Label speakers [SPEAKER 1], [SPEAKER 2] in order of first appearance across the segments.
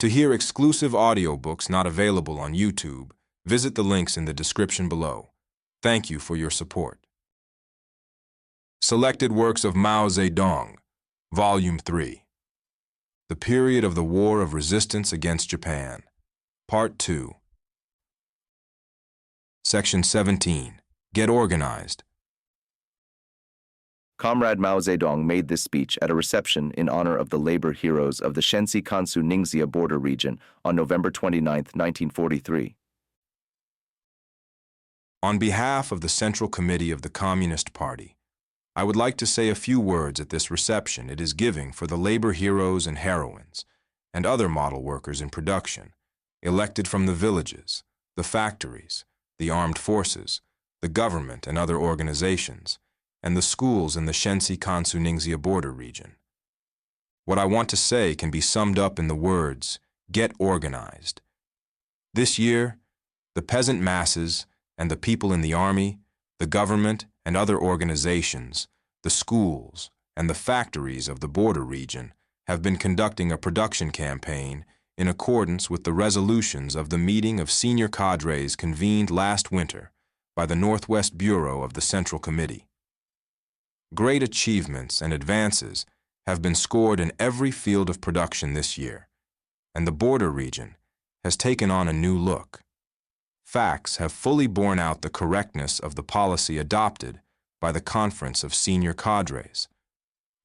[SPEAKER 1] To hear exclusive audiobooks not available on YouTube, visit the links in the description below. Thank you for your support. Selected Works of Mao Zedong, Volume 3. The Period of the War of Resistance Against Japan, Part 2. Section 17. Get Organized.
[SPEAKER 2] Comrade Mao Zedong made this speech at a reception in honor of the labor heroes of the Shensi Kansu Ningxia border region on November 29, 1943.
[SPEAKER 1] On behalf of the Central Committee of the Communist Party, I would like to say a few words at this reception it is giving for the labor heroes and heroines and other model workers in production, elected from the villages, the factories, the armed forces, the government and other organizations, and the schools in the Shensi Kansu Ningxia border region. What I want to say can be summed up in the words, get organized. This year, the peasant masses and the people in the army, the government and other organizations, the schools, and the factories of the border region have been conducting a production campaign in accordance with the resolutions of the meeting of senior cadres convened last winter by the Northwest Bureau of the Central Committee. Great achievements and advances have been scored in every field of production this year, and the border region has taken on a new look. Facts have fully borne out the correctness of the policy adopted by the Conference of Senior Cadres.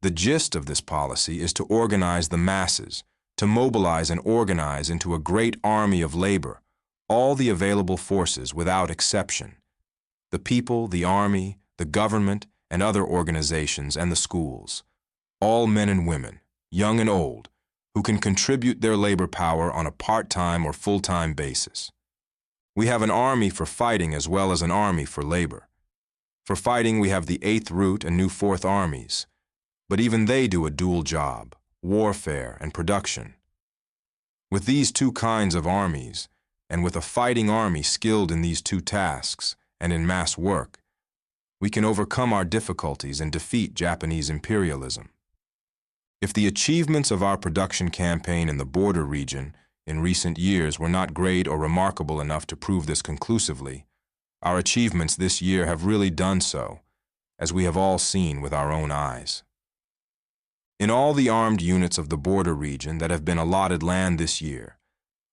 [SPEAKER 1] The gist of this policy is to organize the masses, to mobilize and organize into a great army of labor, all the available forces without exception. The people, the army, the government, and other organizations and the schools, all men and women, young and old, who can contribute their labor power on a part-time or full-time basis. We have an army for fighting as well as an army for labor. For fighting, we have the 8th Route and new 4th Armies, but even they do a dual job, warfare and production. With these two kinds of armies, and with a fighting army skilled in these two tasks and in mass work, we can overcome our difficulties and defeat Japanese imperialism. If the achievements of our production campaign in the border region in recent years were not great or remarkable enough to prove this conclusively, our achievements this year have really done so, as we have all seen with our own eyes. In all the armed units of the border region that have been allotted land this year,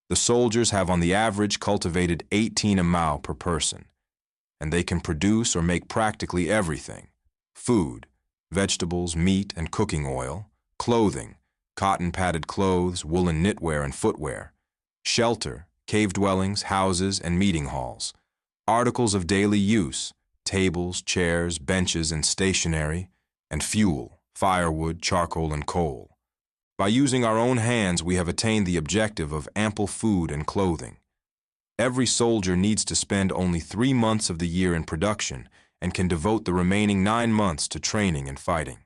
[SPEAKER 1] the soldiers have on the average cultivated 18 amao per person, and they can produce or make practically everything: food, vegetables, meat and cooking oil, clothing, cotton-padded clothes, woolen knitwear and footwear, shelter, cave dwellings, houses and meeting halls, articles of daily use, tables, chairs, benches and stationery, and fuel, firewood, charcoal and coal. By using our own hands, we have attained the objective of ample food and clothing. Every soldier needs to spend only 3 months of the year in production and can devote the remaining 9 months to training and fighting.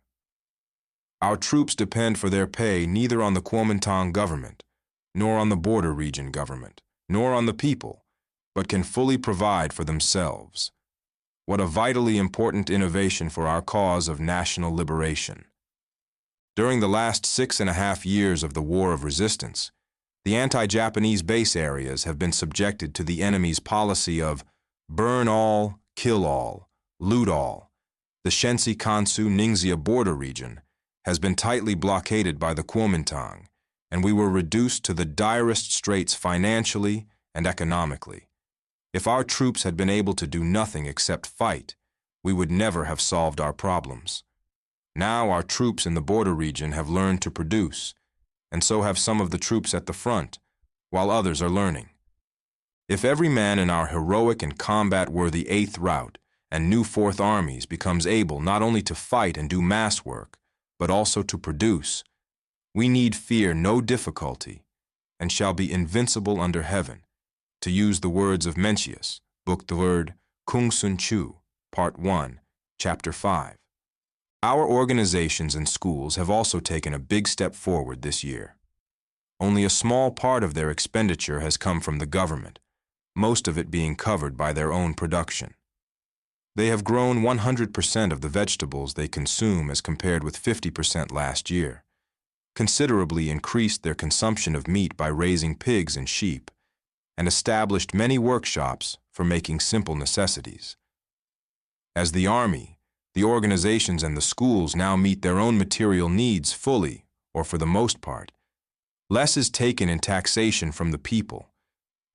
[SPEAKER 1] Our troops depend for their pay neither on the Kuomintang government, nor on the border region government, nor on the people, but can fully provide for themselves. What a vitally important innovation for our cause of national liberation. During the last 6.5 years of the War of Resistance, the anti-Japanese base areas have been subjected to the enemy's policy of burn all, kill all, loot all. The Shensi Kansu Ningxia border region has been tightly blockaded by the Kuomintang, and we were reduced to the direst straits financially and economically. If our troops had been able to do nothing except fight, we would never have solved our problems. Now our troops in the border region have learned to produce, and so have some of the troops at the front, while others are learning. If every man in our heroic and combat-worthy 8th Route and new 4th Armies becomes able not only to fight and do mass work, but also to produce, we need fear no difficulty, and shall be invincible under heaven, to use the words of Mencius, Book 3, Kung Sun Chu, Part 1, Chapter 5. Our organizations and schools have also taken a big step forward this year. Only a small part of their expenditure has come from the government, most of it being covered by their own production. They have grown 100% of the vegetables they consume as compared with 50% last year. considerably increased their consumption of meat by raising pigs and sheep, and established many workshops for making simple necessities. As the army, the organizations and the schools now meet their own material needs fully, or for the most part, less is taken in taxation from the people,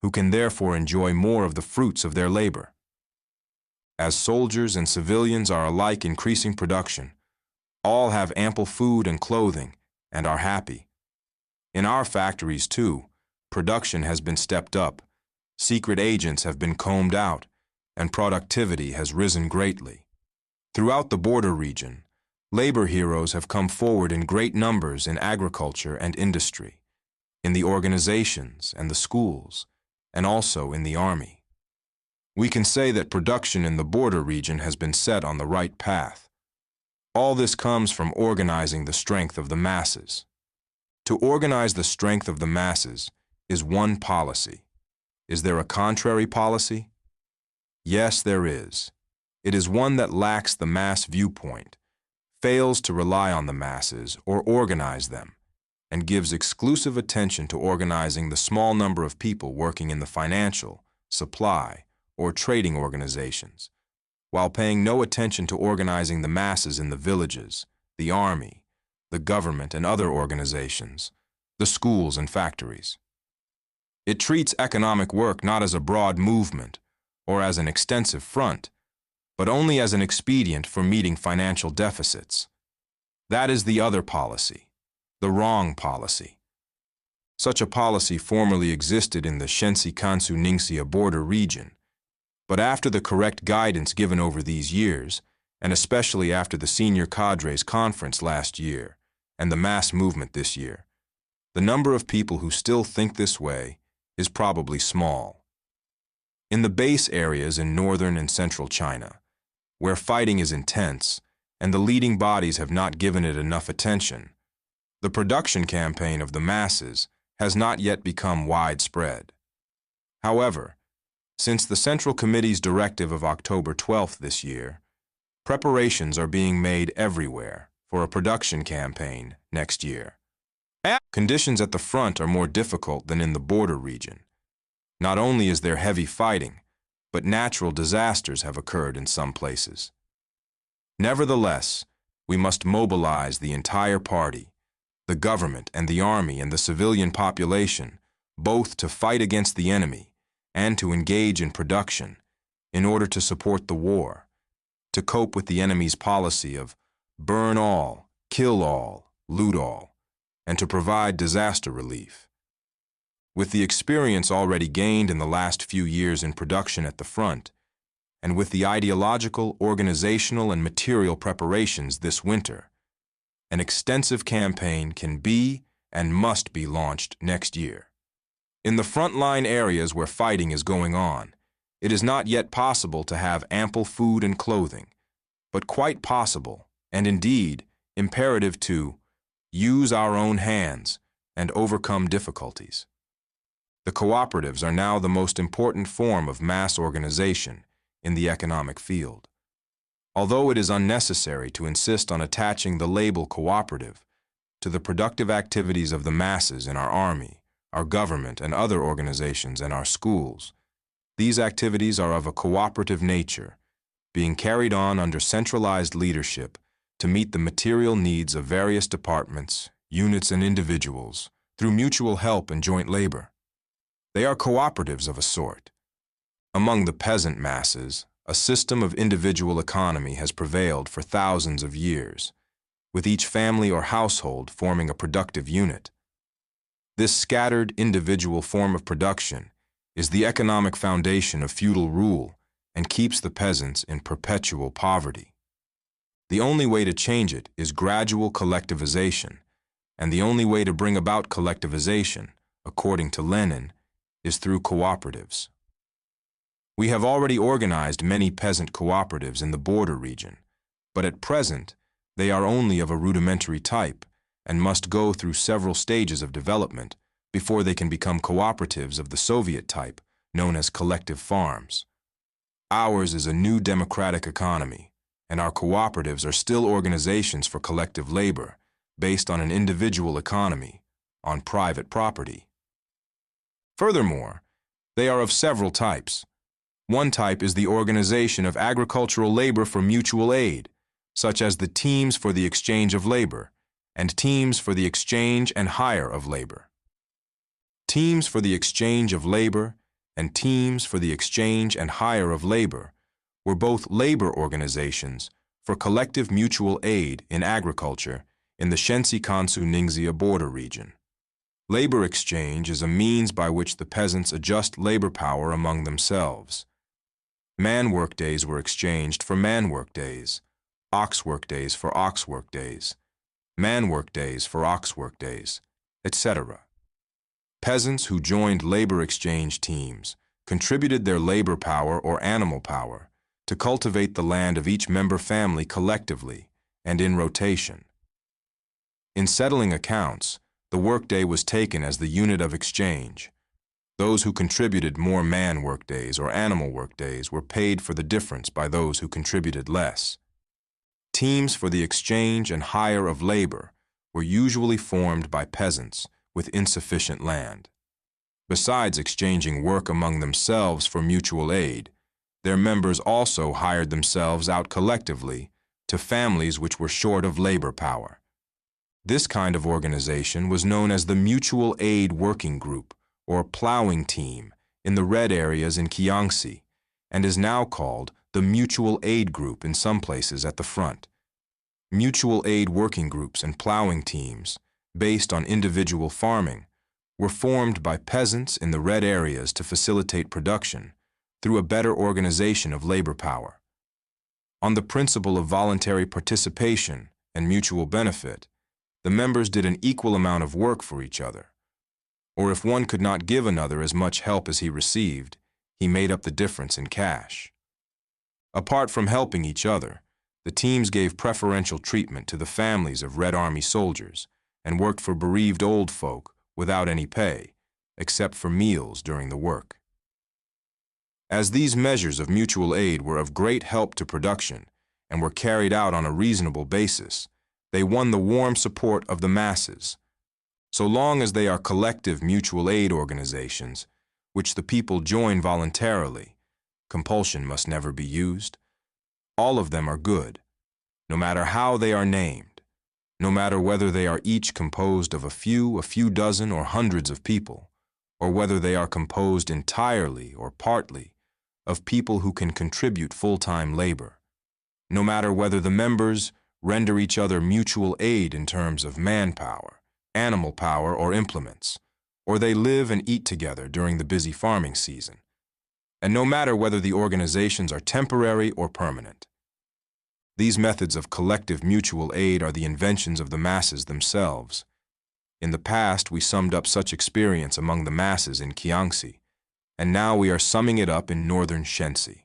[SPEAKER 1] who can therefore enjoy more of the fruits of their labor. As soldiers and civilians are alike increasing production, all have ample food and clothing and are happy. In our factories, too, production has been stepped up, secret agents have been combed out, and productivity has risen greatly. Throughout the border region, labor heroes have come forward in great numbers in agriculture and industry, in the organizations and the schools, and also in the army. We can say that production in the border region has been set on the right path. All this comes from organizing the strength of the masses. To organize the strength of the masses is one policy. Is there a contrary policy? Yes, there is. It is one that lacks the mass viewpoint, fails to rely on the masses or organize them, and gives exclusive attention to organizing the small number of people working in the financial, supply, or trading organizations, while paying no attention to organizing the masses in the villages, the army, the government and other organizations, the schools and factories. It treats economic work not as a broad movement or as an extensive front, but only as an expedient for meeting financial deficits. That is the other policy, the wrong policy. Such a policy formerly existed in the Shensi-Kansu-Ningxia border region, but after the correct guidance given over these years, and especially after the senior cadres conference last year and the mass movement this year, the number of people who still think this way is probably small. In the base areas in northern and central China, where fighting is intense and the leading bodies have not given it enough attention, the production campaign of the masses has not yet become widespread. However, since the Central Committee's directive of October 12th this year, preparations are being made everywhere for a production campaign next year. Conditions at the front are more difficult than in the border region. Not only is there heavy fighting, but natural disasters have occurred in some places. Nevertheless, we must mobilize the entire party, the government and the army and the civilian population, both to fight against the enemy and to engage in production in order to support the war, to cope with the enemy's policy of burn all, kill all, loot all, and to provide disaster relief. With the experience already gained in the last few years in production at the front, and with the ideological, organizational, and material preparations this winter, an extensive campaign can be and must be launched next year. In the frontline areas where fighting is going on, it is not yet possible to have ample food and clothing, but quite possible, and indeed imperative to, use our own hands and overcome difficulties. The cooperatives are now the most important form of mass organization in the economic field. Although it is unnecessary to insist on attaching the label cooperative to the productive activities of the masses in our army, our government and other organizations and our schools, these activities are of a cooperative nature, being carried on under centralized leadership to meet the material needs of various departments, units and individuals through mutual help and joint labor. They are cooperatives of a sort. Among the peasant masses, a system of individual economy has prevailed for thousands of years, with each family or household forming a productive unit. This scattered individual form of production is the economic foundation of feudal rule and keeps the peasants in perpetual poverty. The only way to change it is gradual collectivization, and the only way to bring about collectivization, according to Lenin, is through cooperatives. We have already organized many peasant cooperatives in the border region, but at present they are only of a rudimentary type and must go through several stages of development before they can become cooperatives of the Soviet type, known as collective farms. Ours is a new democratic economy, and our cooperatives are still organizations for collective labor based on an individual economy, on private property. Furthermore, they are of several types. One type is the organization of agricultural labor for mutual aid, such as the teams for the exchange of labor and teams for the exchange and hire of labor. Teams for the exchange of labor and teams for the exchange and hire of labor were both labor organizations for collective mutual aid in agriculture in the Shensi Kansu Ningxia border region. Labor exchange is a means by which the peasants adjust labor power among themselves. Man work days were exchanged for man work days, ox work days for ox work days, man work days for ox work days, etc. Peasants who joined labor exchange teams contributed their labor power or animal power to cultivate the land of each member family collectively and in rotation. In settling accounts, the workday was taken as the unit of exchange. Those who contributed more man work days or animal work days were paid for the difference by those who contributed less. Teams for the exchange and hire of labor were usually formed by peasants with insufficient land. Besides exchanging work among themselves for mutual aid, their members also hired themselves out collectively to families which were short of labor power. This kind of organization was known as the Mutual Aid Working Group or Plowing Team in the red areas in Kiangsi, and is now called the Mutual Aid Group in some places at the front. Mutual aid working groups and plowing teams, based on individual farming, were formed by peasants in the red areas to facilitate production through a better organization of labor power. On the principle of voluntary participation and mutual benefit, the members did an equal amount of work for each other. Or if one could not give another as much help as he received, he made up the difference in cash. Apart from helping each other, the teams gave preferential treatment to the families of Red Army soldiers and worked for bereaved old folk without any pay, except for meals during the work. As these measures of mutual aid were of great help to production and were carried out on a reasonable basis, they won the warm support of the masses. So long as they are collective mutual aid organizations, which the people join voluntarily, compulsion must never be used. All of them are good, no matter how they are named, no matter whether they are each composed of a few dozen, or hundreds of people, or whether they are composed entirely or partly of people who can contribute full-time labor, no matter whether the members render each other mutual aid in terms of manpower, animal power, or implements, or they live and eat together during the busy farming season, and no matter whether the organizations are temporary or permanent. These methods of collective mutual aid are the inventions of the masses themselves. In the past, we summed up such experience among the masses in Kiangsi, and now we are summing it up in northern Shensi.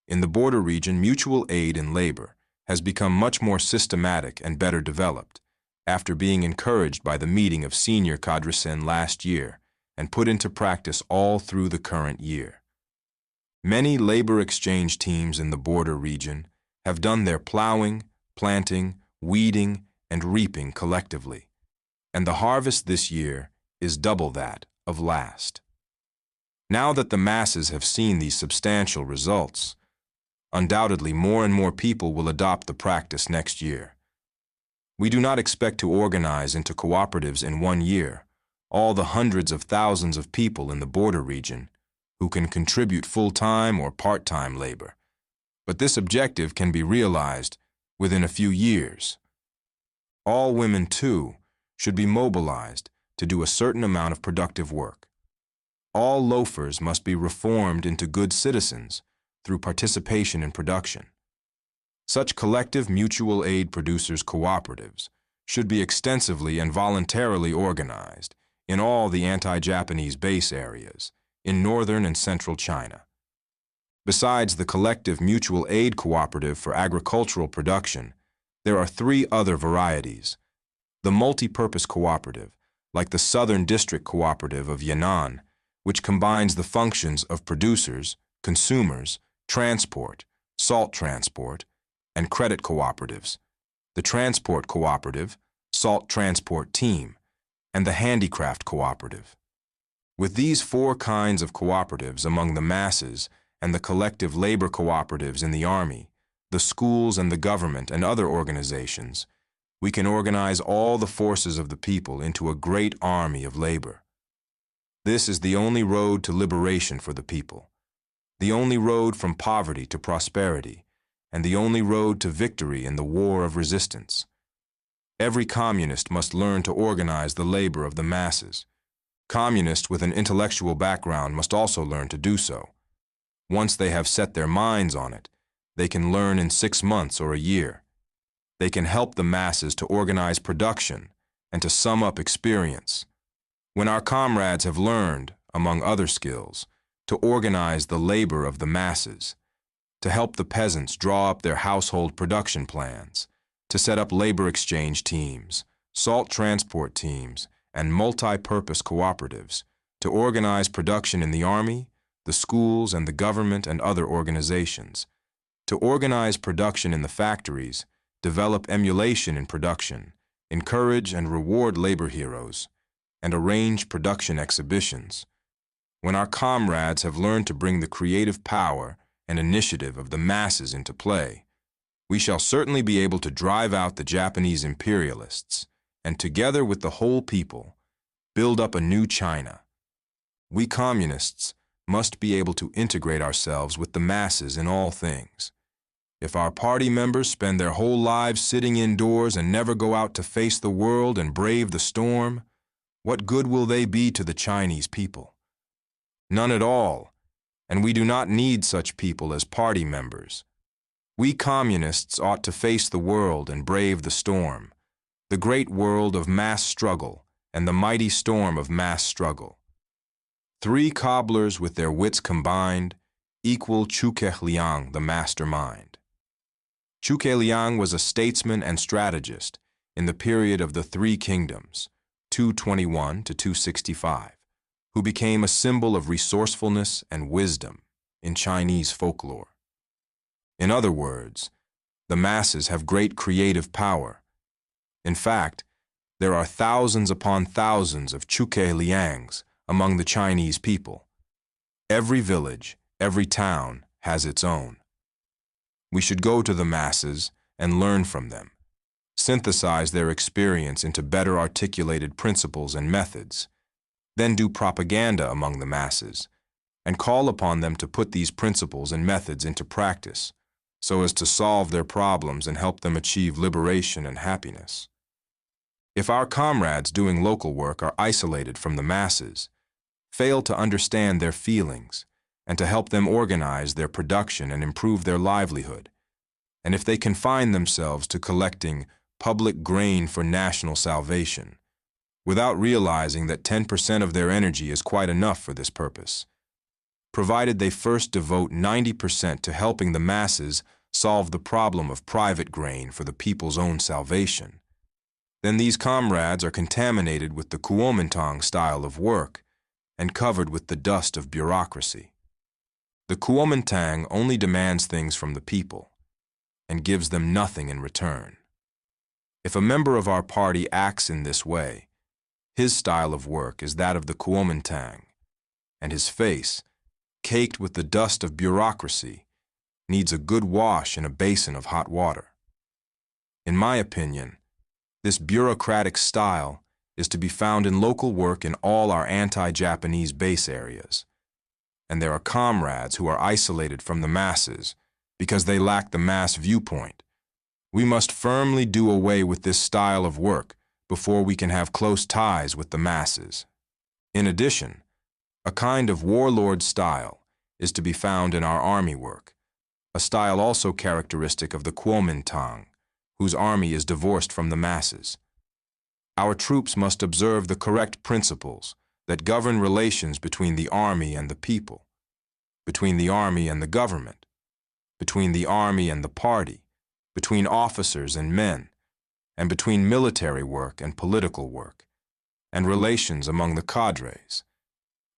[SPEAKER 1] In the border region, mutual aid in labor has become much more systematic and better developed, after being encouraged by the meeting of senior cadresen last year and put into practice all through the current year. Many labor exchange teams in the border region have done their plowing, planting, weeding, and reaping collectively, and the harvest this year is double that of last. Now that the masses have seen these substantial results, undoubtedly more and more people will adopt the practice next year. We do not expect to organize into cooperatives in 1 year all the hundreds of thousands of people in the border region who can contribute full-time or part-time labor, but this objective can be realized within a few years. All women, too, should be mobilized to do a certain amount of productive work. All loafers must be reformed into good citizens through participation in production. Such collective mutual aid producers' cooperatives should be extensively and voluntarily organized in all the anti-Japanese base areas in northern and central China. Besides the collective mutual aid cooperative for agricultural production, there are 3 other varieties. The multi-purpose cooperative, like the Southern District Cooperative of Yan'an, which combines the functions of producers, consumers, transport, salt transport, and credit cooperatives. The transport cooperative, salt transport team, and the handicraft cooperative. With these four kinds of cooperatives among the masses and the collective labor cooperatives in the army, the schools and the government and other organizations, we can organize all the forces of the people into a great army of labor. This is the only road to liberation for the people, the only road from poverty to prosperity, and the only road to victory in the war of resistance. Every communist must learn to organize the labor of the masses. Communists with an intellectual background must also learn to do so. Once they have set their minds on it, they can learn in 6 months or a year. They can help the masses to organize production and to sum up experience. When our comrades have learned, among other skills, to organize the labor of the masses, to help the peasants draw up their household production plans, to set up labor exchange teams, salt transport teams, and multi-purpose cooperatives, to organize production in the army, the schools, and the government and other organizations, to organize production in the factories, develop emulation in production, encourage and reward labor heroes, and arrange production exhibitions. When our comrades have learned to bring the creative power and initiative of the masses into play, we shall certainly be able to drive out the Japanese imperialists and, together with the whole people, build up a new China. We communists must be able to integrate ourselves with the masses in all things. If our party members spend their whole lives sitting indoors and never go out to face the world and brave the storm, what good will they be to the Chinese people? None at all, and we do not need such people as party members. We communists ought to face the world and brave the storm, the great world of mass struggle and the mighty storm of mass struggle. 3 cobblers with their wits combined equal Zhuge Liang, the mastermind. Zhuge Liang was a statesman and strategist in the period of the 3 kingdoms, 221 to 265, who became a symbol of resourcefulness and wisdom in Chinese folklore. In other words, the masses have great creative power. In fact, there are thousands upon thousands of Zhuge Liangs among the Chinese people. Every village, every town has its own. We should go to the masses and learn from them, synthesize their experience into better articulated principles and methods, then do propaganda among the masses, and call upon them to put these principles and methods into practice, so as to solve their problems and help them achieve liberation and happiness. If our comrades doing local work are isolated from the masses, fail to understand their feelings, and to help them organize their production and improve their livelihood, and if they confine themselves to collecting public grain for national salvation, without realizing that 10% of their energy is quite enough for this purpose, provided they first devote 90% to helping the masses solve the problem of private grain for the people's own salvation, then these comrades are contaminated with the Kuomintang style of work and covered with the dust of bureaucracy. The Kuomintang only demands things from the people and gives them nothing in return. If a member of our party acts in this way, his style of work is that of the Kuomintang, and his face, caked with the dust of bureaucracy, needs a good wash in a basin of hot water. In my opinion, this bureaucratic style is to be found in local work in all our anti-Japanese base areas, and there are comrades who are isolated from the masses because they lack the mass viewpoint. We must firmly do away with this style of work before we can have close ties with the masses. In addition, a kind of warlord style is to be found in our army work, a style also characteristic of the Kuomintang, whose army is divorced from the masses. Our troops must observe the correct principles that govern relations between the army and the people, between the army and the government, between the army and the party, between officers and men, and between military work and political work, and relations among the cadres,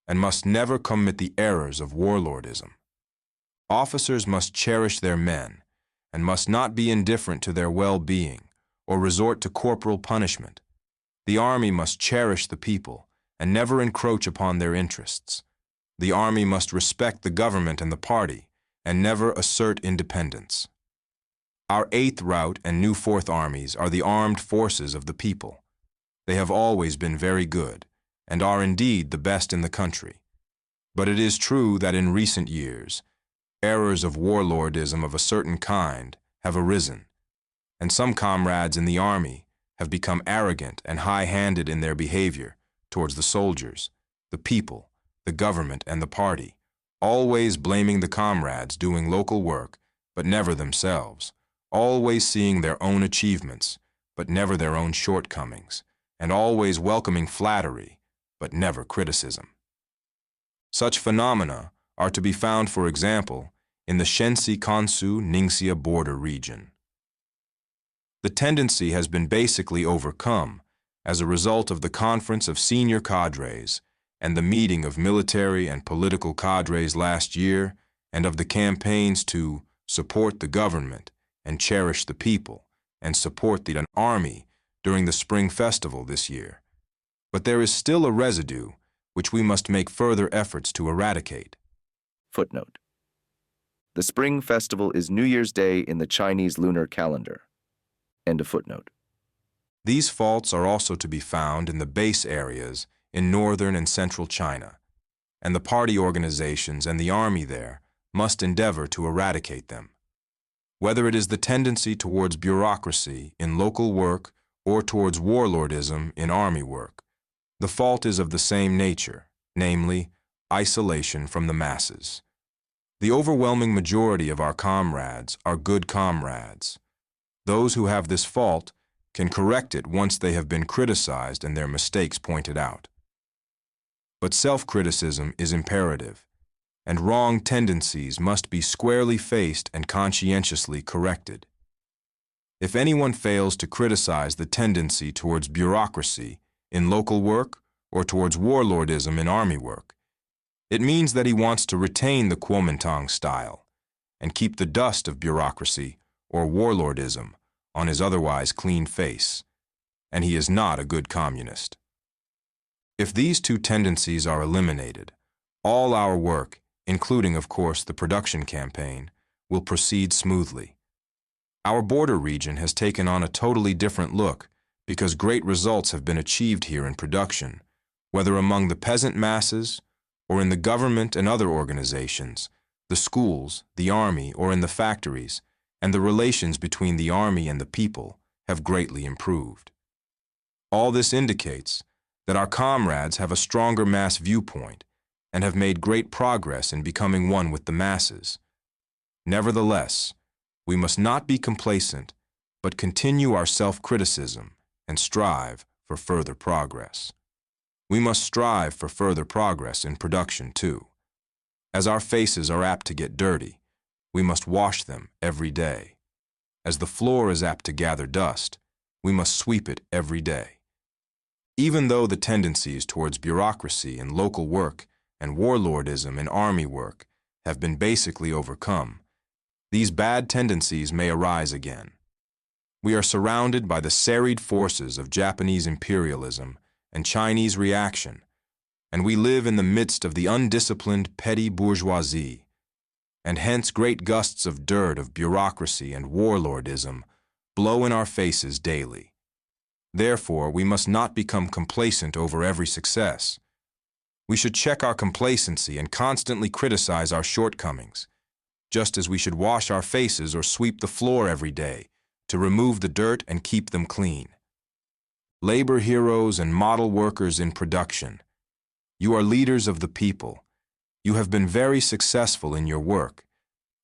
[SPEAKER 1] and must never commit the errors of warlordism. Officers must cherish their men and must not be indifferent to their well-being or resort to corporal punishment. The army must cherish the people and never encroach upon their interests. The army must respect the government and the party and never assert independence. Our 8th Route and new 4th Armies are the armed forces of the people. They have always been very good and are indeed the best in the country. But it is true that in recent years, errors of warlordism of a certain kind have arisen, and some comrades in the army have become arrogant and high-handed in their behavior towards the soldiers, the people, the government, and the party, always blaming the comrades doing local work, but never themselves, always seeing their own achievements, but never their own shortcomings, and always welcoming flattery, but never criticism. Such phenomena are to be found, for example, in the Shensi Kansu Ningxia border region. The tendency has been basically overcome as a result of the conference of senior cadres and the meeting of military and political cadres last year, and of the campaigns to support the government and cherish the people and support the army during the Spring Festival this year. But there is still a residue which we must make further efforts to eradicate.
[SPEAKER 2] Footnote. The Spring Festival is New Year's Day in the Chinese lunar calendar. End of footnote.
[SPEAKER 1] These faults are also to be found in the base areas in northern and central China, and the party organizations and the army there must endeavor to eradicate them. Whether it is the tendency towards bureaucracy in local work or towards warlordism in army work, the fault is of the same nature, namely, isolation from the masses. The overwhelming majority of our comrades are good comrades. Those who have this fault can correct it once they have been criticized and their mistakes pointed out. But self-criticism is imperative, and wrong tendencies must be squarely faced and conscientiously corrected. If anyone fails to criticize the tendency towards bureaucracy in local work or towards warlordism in army work, it means that he wants to retain the Kuomintang style and keep the dust of bureaucracy or warlordism on his otherwise clean face, and he is not a good communist. If these two tendencies are eliminated, all our work, including, of course, the production campaign, will proceed smoothly. Our border region has taken on a totally different look because great results have been achieved here in production, whether among the peasant masses or in the government and other organizations, the schools, the army, or in the factories, and the relations between the army and the people have greatly improved. All this indicates that our comrades have a stronger mass viewpoint and have made great progress in becoming one with the masses. Nevertheless, we must not be complacent, but continue our self-criticism and strive for further progress. We must strive for further progress in production too. As our faces are apt to get dirty, we must wash them every day. As the floor is apt to gather dust, we must sweep it every day. Even though the tendencies towards bureaucracy in local work and warlordism in army work have been basically overcome, these bad tendencies may arise again. We are surrounded by the serried forces of Japanese imperialism and Chinese reaction, and we live in the midst of the undisciplined petty bourgeoisie, and hence great gusts of dirt of bureaucracy and warlordism blow in our faces daily. Therefore, we must not become complacent over every success. We should check our complacency and constantly criticize our shortcomings, just as we should wash our faces or sweep the floor every day to remove the dirt and keep them clean. Labor heroes and model workers in production, you are leaders of the people. You have been very successful in your work,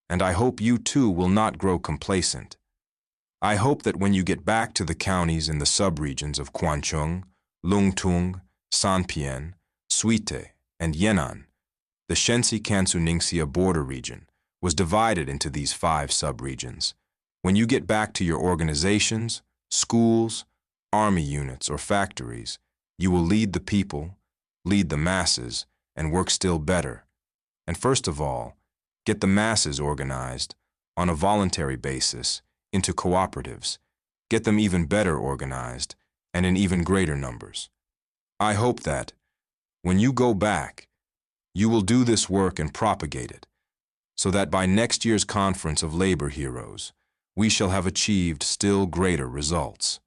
[SPEAKER 1] and I hope you too will not grow complacent. I hope that when you get back to the counties in the subregions of Quancheng, Lungtung, Sanpian, Suite, and Yan'an, the Shensi Kansu Ningxia border region was divided into these 5 subregions. When you get back to your organizations, schools, army units, or factories, you will lead the people, lead the masses, and work still better. And first of all, get the masses organized on a voluntary basis into cooperatives get them even better organized, and in even greater numbers. I hope that, when you go back, you will do this work and propagate it, so that by next year's Conference of Labor Heroes, we shall have achieved still greater results.